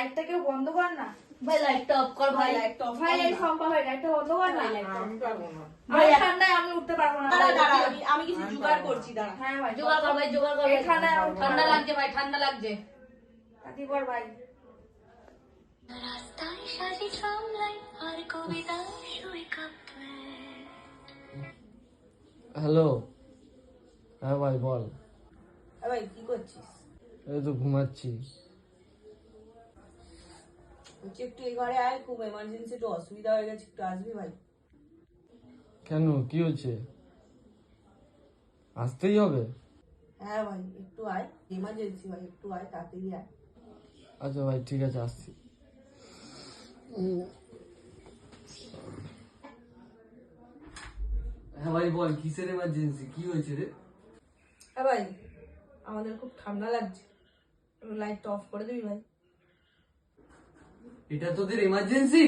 লাইটটা কেউ বন্ধ কর না। ভাই লাইটটা অফ কর ভাই। লাইটটা অফ ভাই এই সম্পা ভাই লাইটটা বন্ধ কর না। আমি পারবো না। ভাই ঠান্ডায় আমি উঠতে পারবো না। দাঁড়া দাঁড়া আমি কিছু জোগাড় করছি দাঁড়া। হ্যাঁ ভাই জোগাড় কর ভাই, জোগাড় কর। এই ঠান্ডায় আমি উঠতে ঠান্ডা পারবো না। লাগছে ভাই, ঠান্ডা লাগছে। তাতি কর ভাই। রাস্তায় সাজি ট্রামলাইন আর কবিতা শুয়ে কাঁপবে। হ্যালো, হ্যাঁ ভাই বল। ভাই কি করছিস? এই তো ঘুমাচ্ছি। বলছি একটু এই ঘরে আয়, খুব এমার্জেন্সি, একটু অসুবিধা হয়ে গেছে, একটু আসবি ভাই। কেন, কি হচ্ছে? আসতেই হবে? হ্যাঁ ভাই একটু আয়, এমার্জেন্সি ভাই, একটু আয়, তাড়াতাড়ি আয়। আচ্ছা ভাই ঠিক আছে, আসছি। হ্যাঁ ভাই বল, কিসের এমার্জেন্সি, কি হয়েছে রে? হ্যাঁ ভাই আমাদের খুব ঠান্ডা লাগছে, লাইটটা অফ করে দিবি ভাই। এটা তোদের এমার্জেন্সি?